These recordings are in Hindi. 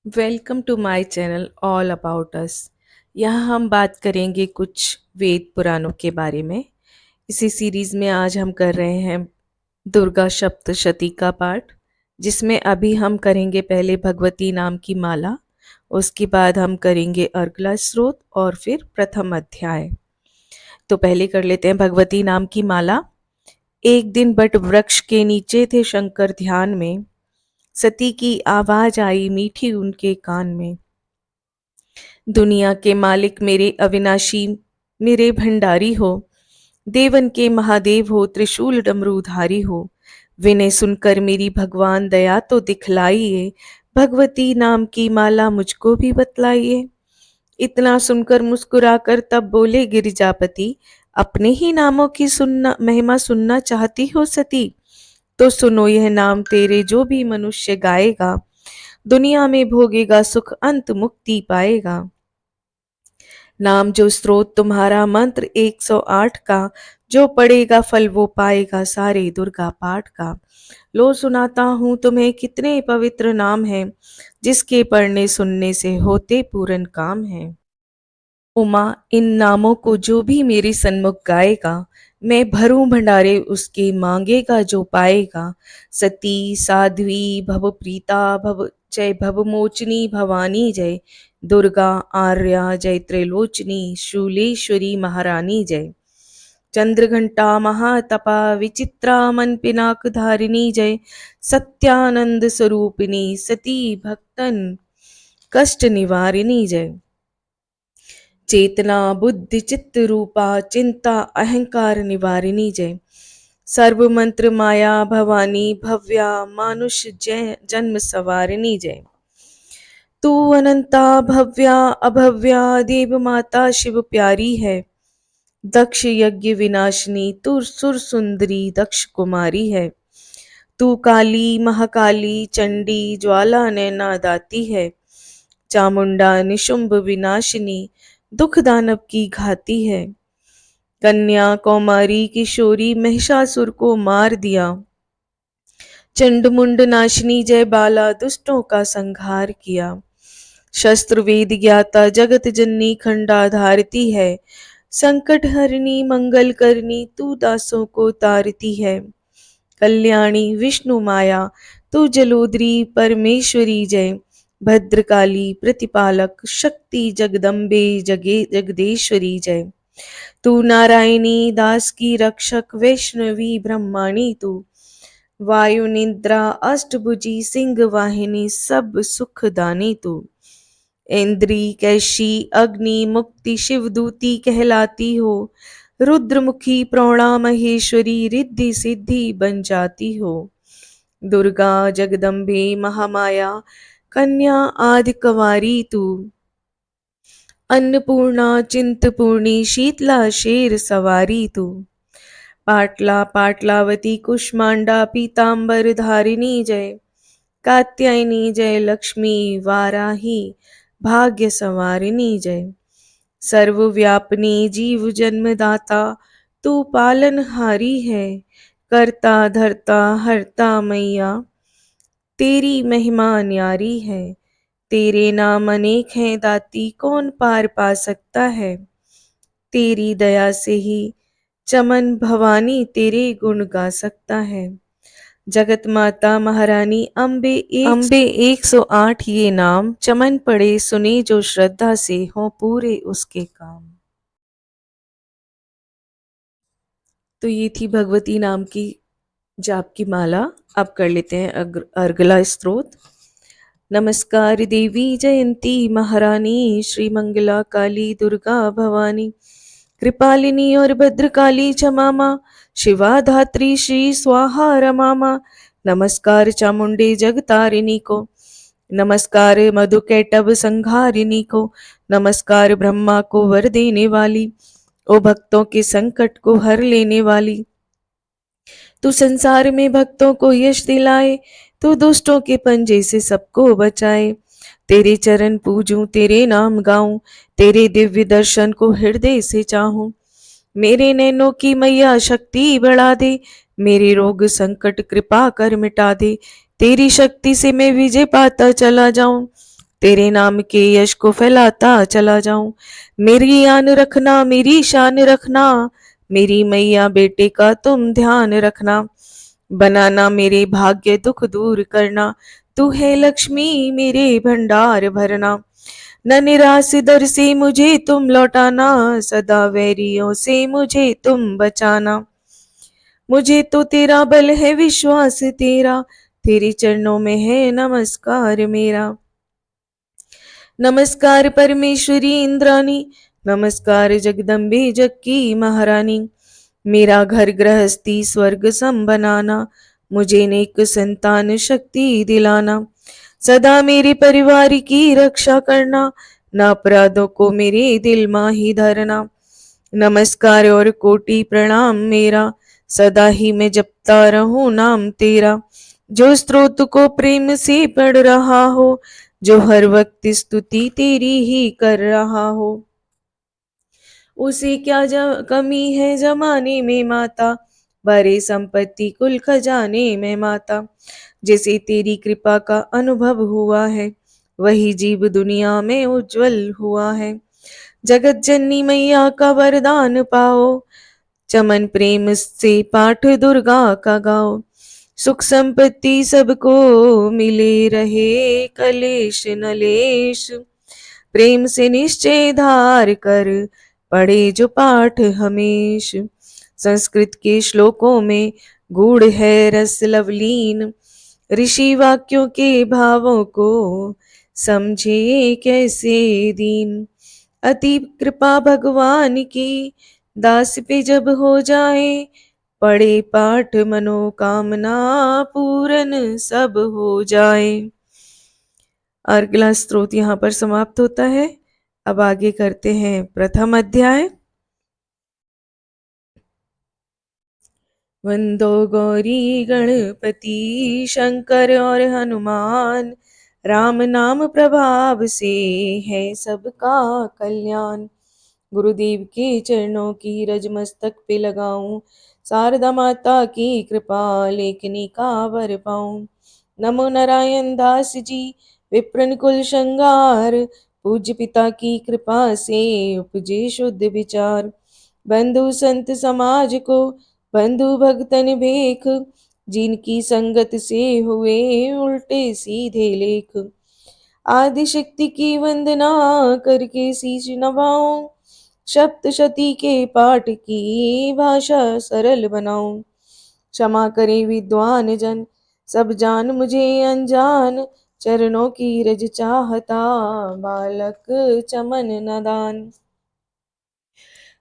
Welcome to my channel all about us. यहाँ हम बात करेंगे कुछ वेद पुराणों के बारे में। इसी सीरीज में आज हम कर रहे हैं दुर्गा सप्तशती का पाठ, जिसमें अभी हम करेंगे पहले भगवती नाम की माला, उसके बाद हम करेंगे अर्गला स्रोत और फिर प्रथम अध्याय। तो पहले कर लेते हैं भगवती नाम की माला। एक दिन बट वृक्ष के नीचे थे शंकर ध्यान में, सती की आवाज आई मीठी उनके कान में। दुनिया के मालिक मेरे अविनाशी, मेरे भंडारी हो, देवन के महादेव हो, त्रिशूल डमरूधारी हो। विनय सुनकर मेरी भगवान दया तो दिखलाइए, भगवती नाम की माला मुझको भी बतलाइए। इतना सुनकर मुस्कुराकर तब बोले गिरिजापति, अपने ही नामों की सुनना महिमा सुनना चाहती हो सती, तो सुनो यह नाम तेरे जो भी मनुष्य गाएगा, दुनिया में भोगेगा सुख अंत मुक्ति पाएगा। नाम जो स्रोत तुम्हारा मंत्र 108 का, जो पढ़ेगा फल वो पाएगा सारे दुर्गा पाठ का। लो सुनाता हूँ तुम्हें कितने पवित्र नाम हैं, जिसके पढ़ने सुनने से होते पूरन काम हैं। उमा, इन नामों को जो भी मेरे सन्मुख गाएगा, मैं भरूं भंडारे उसके मांगेगा जो पाएगा। सती साध्वी भव प्रीता भव जय भवमोचनी भवानी जय, दुर्गा आर्या जय त्रैलोचनी शूलेश्वरी महारानी जय। चंद्रघंटा महातपा विचित्रा मन पिनाक धारिणी जय, सत्यानंद स्वरूपिणी सती भक्तन कष्ट निवारिणी जय। चेतना बुद्धि चित्त रूपा चिंता अहंकार निवारिणी जय, सर्व मंत्र माया भवानी भव्या मानुष जय जन्म सवारिणी जय। तू अनंता भव्या अभव्या देव माता शिव प्यारी है, दक्ष यज्ञ विनाशिनी तू सुर सुंदरी दक्ष कुमारी है। तू काली महाकाली चंडी ज्वाला नैना दाती है, चामुंडा निशुंभ विनाशिनी दुख दानव की घाती है। कन्या कौमारी किशोरी महिषासुर को मार दिया, चंड मुंड नाशिनी जय बाला दुष्टों का संहार किया। शस्त्र वेद ज्ञाता जगत जननी खंडा धारती है, संकट हरनी मंगल करनी तू दासों को तारती है। कल्याणी विष्णु माया तू जलोदरी परमेश्वरी जय, भद्रकाली प्रतिपालक शक्ति जगदम्बे जगे जगदेश्वरी जय। तू नारायणी दास की रक्षक वैष्णवी ब्रह्माणी तू, वायु निद्रा अष्टभुजी सिंह वाहिनी सब सुखदानी तू। इंद्री कैशी अग्नि मुक्ति शिवदूती कहलाती हो, रुद्रमुखी प्रौढ़ा महेश्वरी रिद्धि सिद्धि बन जाती हो। दुर्गा जगदम्बे महामाया कन्या आदि कंवारी तू, अन्नपूर्णा चिंतपूर्णी शीतला शेर सवारी तू। पाटला पाटलावती कुष्मांडा पीतांबर धारिणी जय, कात्यायनी जय लक्ष्मी वाराही भाग्य संवारिणी जय। सर्वव्यापिनी जीव जन्मदाता तू पालनहारी है, करता धरता हरता मैया तेरी महिमा न्यारी है। तेरे नाम अनेक हैं दाती कौन पार पा सकता है, तेरी दया से ही चमन भवानी तेरे गुण गा सकता है। जगत माता महारानी अम्बे 108 ये नाम, चमन पड़े सुने जो श्रद्धा से हो पूरे उसके काम। तो ये थी भगवती नाम की जाप की माला। अब कर लेते हैं अर्गला स्तोत्र। नमस्कार देवी जयंती महारानी, श्री मंगला काली दुर्गा भवानी, कृपालिनी और भद्रकाली क्षमा माँ, शिवा धात्री श्री स्वाहा रमा माँ। नमस्कार चामुंडे जगतारिणी को, नमस्कार मधुकैटभ संहारिणी को, नमस्कार ब्रह्मा को वर देने वाली, ओ भक्तों के संकट को हर लेने वाली। तू संसार में भक्तों को यश दिलाए, तू दुष्टों के पंजे से सबको बचाए। तेरे चरण पूजूं तेरे नाम गाऊं, तेरे दिव्य दर्शन को हृदय से चाहूं। मेरे नैनों की मैया शक्ति बढ़ा दे, मेरे रोग संकट कृपा कर मिटा दे। तेरी शक्ति से मैं विजय पाता चला जाऊं, तेरे नाम के यश को फैलाता चला जाऊं। मेरी आन रखना, मेरी शान रखना, मेरी मैया बेटे का तुम ध्यान रखना। बनाना मेरे भाग्य दुख दूर करना, तू है लक्ष्मी मेरे भंडार भरना। न निराश दर से मुझे तुम लौटाना, सदा वैरियों से मुझे तुम बचाना। मुझे तो तेरा बल है विश्वास तेरा, तेरे चरणों में है नमस्कार मेरा। नमस्कार परमेश्वरी इंद्राणी, नमस्कार जगदम्बे जग की महारानी। मेरा घर गृहस्थी स्वर्ग सम बनाना, मुझे नेक संतान शक्ति दिलाना। सदा मेरे परिवार की रक्षा करना, न अपराधों को मेरे दिल माही धरना। नमस्कार और कोटि प्रणाम मेरा, सदा ही मैं जपता रहूं नाम तेरा। जो स्त्रोत को प्रेम से पढ़ रहा हो, जो हर वक्त स्तुति तेरी ही कर रहा हो, उसे क्या कमी है जमाने में माता, बड़े संपत्ति कुल खजाने में माता। जैसे तेरी कृपा का अनुभव हुआ है, वही जीव दुनिया में उज्जवल हुआ है। जगत जननी मैया का वरदान पाओ, चमन प्रेम से पाठ दुर्गा का गाओ। सुख संपत्ति सबको मिले रहे, कलेश नलेश प्रेम से निश्चय धार कर पढ़े जो पाठ हमेश। संस्कृत के श्लोकों में गूढ़ है रस लवलीन, ऋषि वाक्यों के भावों को समझे कैसे दीन। अति कृपा भगवान की, दास पे जब हो जाए, पढ़े पाठ मनोकामना पूरन सब हो जाए। अगला स्तोत्र यहाँ पर समाप्त होता है। अब आगे करते हैं प्रथम अध्याय। वंदो गौरी गणपति शंकर और हनुमान, राम नाम प्रभाव से है सबका कल्याण। गुरुदेव के चरणों की रज मस्तक पे लगाऊं, शारदा माता की कृपा लेखनी का वर पाऊं। नमो नारायण दास जी विप्रन कुल श्रृंगार, पूज्य पिता की कृपा से उपजे शुद्ध विचार। बंधु संत समाज को बंधु भगतन भेख, जिनकी संगत से हुए उल्टे सीधे लेख। आदि शक्ति की वंदना करके शीश नवाऊं, सप्तशती के पाठ की भाषा सरल बनाऊं। क्षमा करे विद्वान जन, सब जान मुझे अनजान। चरणों की रज चाहता, बालक चमन नदान।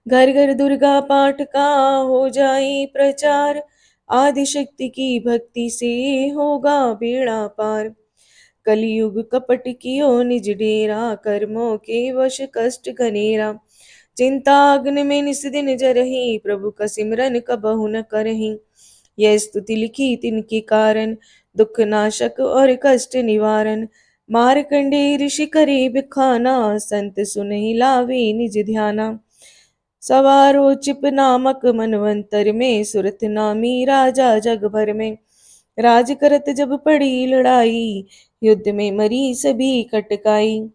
घर घर दुर्गा पाठ का हो जाए प्रचार, आदिशक्ति की भक्ति से होगा बेड़ा पार। कलयुग कपट कियो निज डेरा, कर्मों के वश कष्ट घनेरा। चिंता अग्नि में निस दिन जरही, प्रभु का सिमरन कबहु न करही। यह स्तुति लिखी तिनके कारण, दुख नाशक और कष्ट निवारण। मारकंडे ऋषि करे बिखाना, संत सुनहि लावे निज ध्याना। सवारो चिप नामक मनवंतर में, सुरथ नामी राजा जग भर में। राज करत जब पड़ी लड़ाई, युद्ध में मरी सभी कटकाई।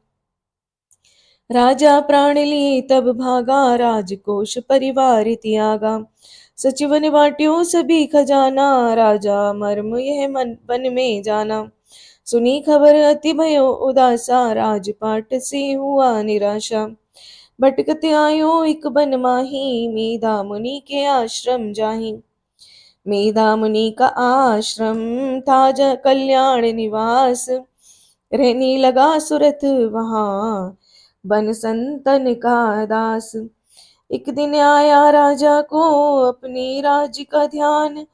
राजा प्राण लिए तब भागा, राजकोष परिवार त्यागा। सचिव ने बांट्यो सभी खजाना, राजा मर्म यह मन वन में जाना। सुनी खबर अति भयो उदासा, राजपाट से हुआ निराशा। भटकत आयो एक बन माही, मेधा मुनि के आश्रम जाहि। मेधा मुनि का आश्रम था कल्याण निवास, रहने लगा सुरथ वहां बन संतन का दास। एक दिन आया राजा को अपने राज्य का ध्यान,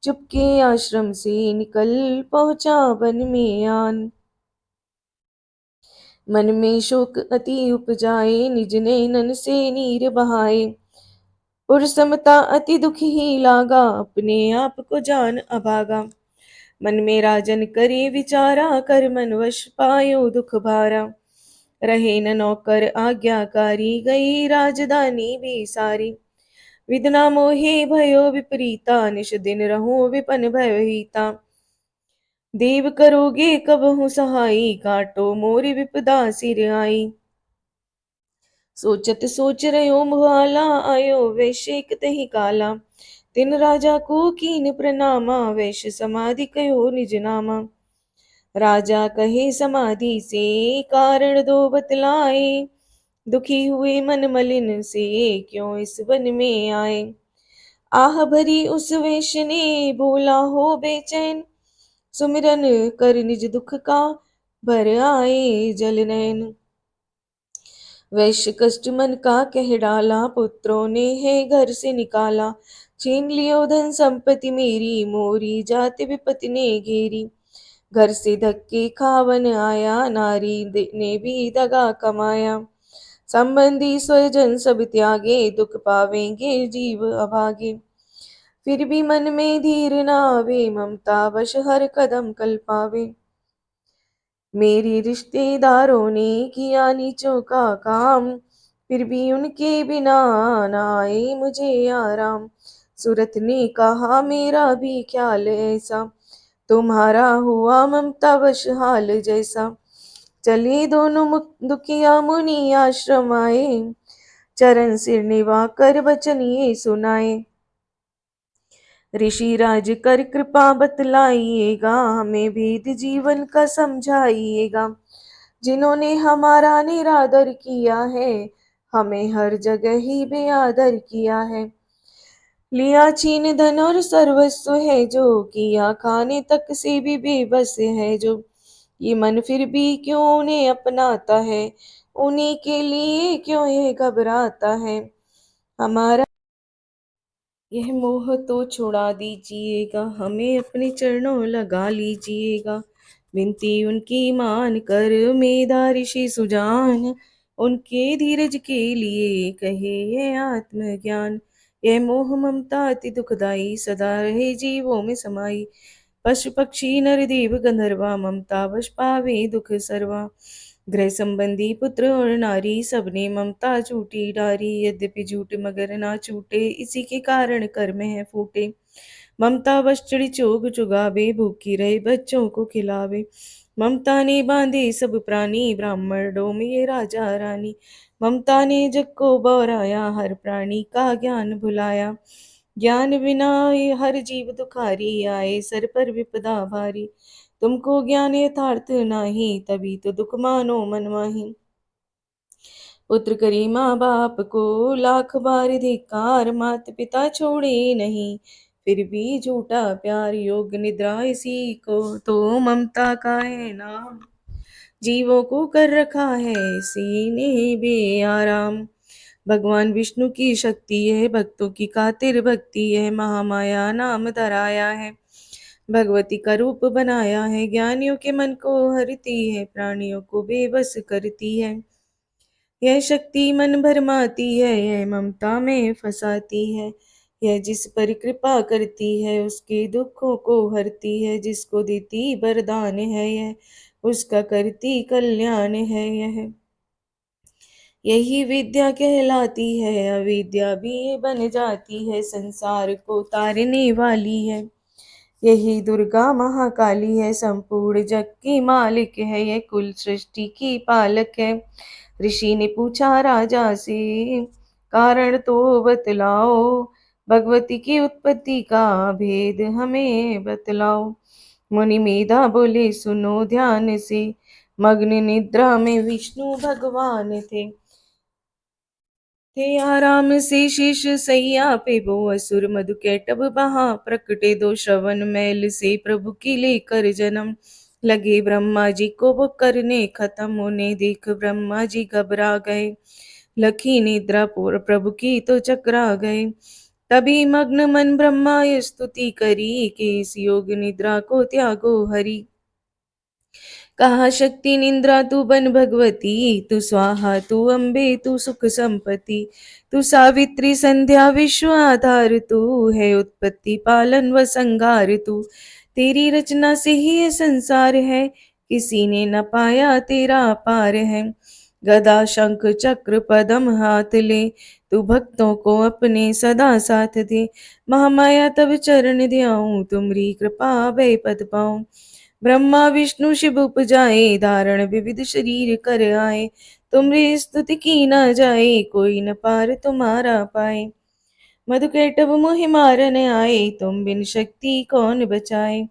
चुपके आश्रम से निकल पहुंचा वन में आन। मन में शोक अति उपजाए, निज नैनन से नीर बहाए। और समता अति दुख ही लागा, अपने आप को जान अभागा। मन में राजन करे विचारा, कर मन वश पायो दुख भारा। रहे न नौकर आज्ञाकारी, गई राजधानी भी सारी। विधना मोहे भयो विपरीता, निश दिन रहूं विपन भयभीता। देव करोगे कबहु सहाई, काटो मोरी विपदा सिर आई। सोचत सोच रहो मुहाला, आयो वैश्य एक तही काला। तिन राजा को कीन प्रणामा, वैश्य समाधि कहो निज नामा। राजा कहे समाधि से, कारण दो बतलाए। दुखी हुए मन मलिन से, क्यों इस वन में आए। आह भरी उस वेश ने, बोला हो बेचैन। सुमिरन कर निज दुख का, भर आए जल नैन। वैश्य कष्ट मन का कह डाला, पुत्रों ने है घर से निकाला। छीन लियो धन संपत्ति मेरी, मोरी जाति विपत्ति ने घेरी। घर से धक्के खावन आया, नारी ने भी दगा कमाया। संबंधी स्वजन सब त्यागे, दुख पावेंगे जीव अभागे। फिर भी मन में धीर न आवे, ममता वश हर कदम कल पावे। मेरे रिश्तेदारों ने किया नीचों का काम, फिर भी उनके बिना न आए मुझे आराम। सूरत ने कहा मेरा भी ख्याल ऐसा, तुम्हारा हुआ ममता वश हाल जैसा। चले दोनों दुखिया मुनि आश्रम आए, चरण सिर निभा कर वचन ये सुनाए। ऋषि राज कर कृपा बतलाइएगा, हमें भेद जीवन का समझाइएगा। जिन्होंने हमारा निरादर किया है, हमें हर जगह ही बेआदर किया है। लिया छीन धन और सर्वस्व है जो, किया खाने तक से भी बेबस है जो। ये मन फिर भी क्यों उन्हें अपनाता है, उन्हीं के लिए क्यों ये घबराता है। हमारा यह मोह तो छुड़ा दीजिएगा, हमें अपने चरणों लगा लीजिएगा। विनती उनकी मान कर मेधा ऋषि सुजान, उनके धीरज के लिए कहे ये आत्मज्ञान। यह मोह ममता अति दुखदाई, सदा रहे जीवों में समाई। पशु पक्षी नर देव गंधर्वा, ममता वश पावे दुख सर्वा। गृह संबंधी पुत्र और नारी, सबने ममता झूठी डारी। यद्यपि झूठ मगर ना छूटे, इसी के कारण कर्म है फूटे। ममता वश चिड़ी चोग चुगावे, भूखी रहे बच्चों को खिलावे। ममता ने बांधे सब प्राणी, ब्राह्मण डोमिये राजा रानी। ममता ने जग को बौराया, हर प्राणी का ज्ञान भुलाया। ज्ञान बिना ये हर जीव दुखारी, आए सर पर विपदा भारी। तुमको ज्ञान यथार्थ नाही, तभी तो दुख मानो मन माही। पुत्र करे माँ बाप को लाख बार धिक्कार, माता पिता छोड़े नहीं फिर भी झूठा प्यार। योग निद्रा इसी को तो ममता का है नाम, जीवों को कर रखा है इसी ने बेआराम। भगवान विष्णु की शक्ति है, भक्तों की खातिर भक्ति है। महामाया नाम धराया है, भगवती का रूप बनाया है। ज्ञानियों के मन को हरती है, प्राणियों को बेबस करती है। यह शक्ति मन भरमाती है, यह ममता में फंसाती है। यह जिस पर कृपा करती है, उसके दुखों को हरती है। जिसको देती वरदान है यह, उसका करती कल्याण है यह। यही विद्या कहलाती है, अविद्या भी बन जाती है। संसार को तारने वाली है, यही दुर्गा महाकाली है। संपूर्ण जग की मालिक है, यह कुल सृष्टि की पालक है। ऋषि ने पूछा राजा से, कारण तो बतलाओ। भगवती की उत्पत्ति का भेद हमें बतलाओ। मुनि मेधा बोले सुनो ध्यान से, मग्न निद्रा में विष्णु भगवान थे आराम से शीश सैया पे वो। असुर मधु कैटब बहा, प्रकटे दो श्रवण मैल से। प्रभु की लेकर जन्म, लगे ब्रह्मा जी को वो करने खत्म। उन्हें देख ब्रह्मा जी घबरा गए, लखी निद्रा प्रभु की तो चकरा गए। तभी मग्न मन ब्रह्मा ये स्तुति करी, कि इस योग निद्रा को त्यागो हरि। कहा शक्ति निंद्रा तू बन भगवती, तू स्वाहा तू अम्बे तू सुख संपत्ति। तू सावित्री संध्या विश्व आधार, तू है उत्पत्ति पालन व संगार। तू तेरी रचना से ही ये संसार है, किसी ने न पाया तेरा पार है। गदा शंख चक्र पदम हाथ ले, तू भक्तों को अपने सदा साथ दे। महामाया तब चरण ध्याऊं, तुमरी कृपा भय पद पाऊं। ब्रह्मा विष्णु शिव उपजाए, धारण विविध शरीर कर आए। तुमरी स्तुति की न जाए, कोई न पार तुम्हारा पाए। मधुकैटभ मोहि मारन आए, तुम बिन शक्ति कौन बचाए।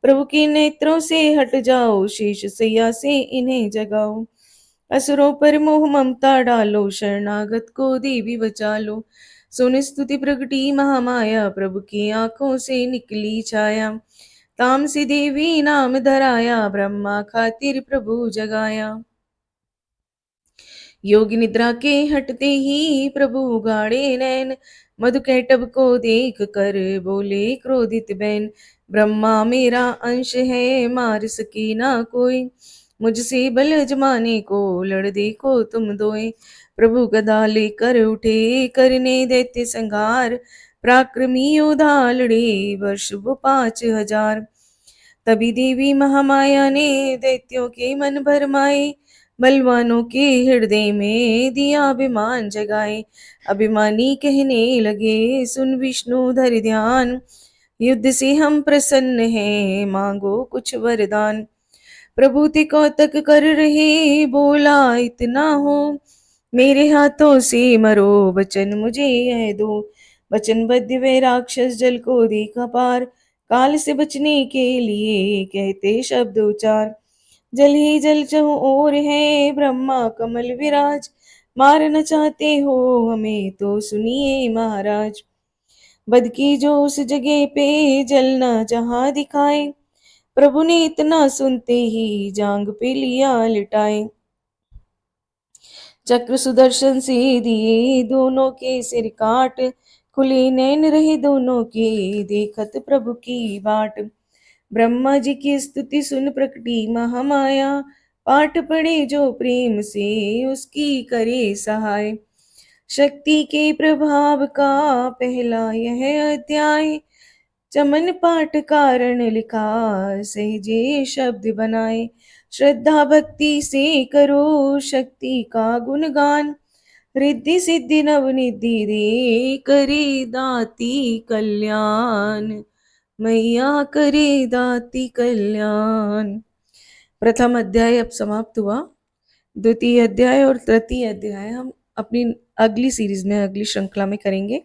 प्रभु के नेत्रों से हट जाओ, शीश सैया से इन्हें जगाओ। असुरों पर मोह ममता डालो, शरणागत को देवी बचा लो। सुन स्तुति प्रगटी महामाया, प्रभु की आंखों से निकली छाया। तामसी देवी नाम धराया, ब्रह्मा खातिर प्रभु जगाया। योग निद्रा के हटते ही प्रभु उगाड़े नैन, मधुकैटभ को देख कर बोले क्रोधित बैन। ब्रह्मा मेरा अंश है, मार सके ना कोई। मुझसे बल अजमाने को, लड़ देखो तुम दोए। प्रभु गदा लेकर उठे, करने दैत्य संहार। पराक्रमी योद्धा लड़े, वर्ष वो 5,000। तभी देवी महामाया ने दैत्यों के मन भरमाए, बलवानों के हृदय में दिया अभिमान जगाए। अभिमानी कहने लगे, सुन विष्णु धर ध्यान। युद्ध से हम प्रसन्न हैं, मांगो कुछ वरदान। प्रभु ते कौतक कर रहे, बोला इतना हो। मेरे हाथों से मरो, वचन मुझे यह दो। वचनबद्ध वे राक्षस जल को देखा पार, काल से बचने के लिए कहते शब्द उचार। जल ही जल चहु और है, ब्रह्मा कमल विराज। मारना चाहते हो हमें तो सुनिए महाराज। बद की जो उस जगह पे जलना जहां दिखाए, प्रभु ने इतना सुनते ही जांग पे लिया लिटाए। चक्र सुदर्शन से दिए, दोनों के सिर काट। खुले नैन रहे दोनों के, देखत प्रभु की बाट। ब्रह्मा जी की स्तुति सुन प्रकटी महामाया, पाठ पढ़े जो प्रेम से उसकी करे सहाय। शक्ति के प्रभाव का पहला यह अध्याय, चमन पाठ कारण लिखा, सहजे शब्द बनाए। श्रद्धा भक्ति से करो शक्ति का गुणगान, रिद्धि सिद्धि नवनिधि दे, करे दाती कल्याण। मैया करे दाती कल्याण। प्रथम अध्याय अब समाप्त हुआ। द्वितीय अध्याय और तृतीय अध्याय हम अपनी अगली सीरीज में, अगली श्रृंखला में करेंगे।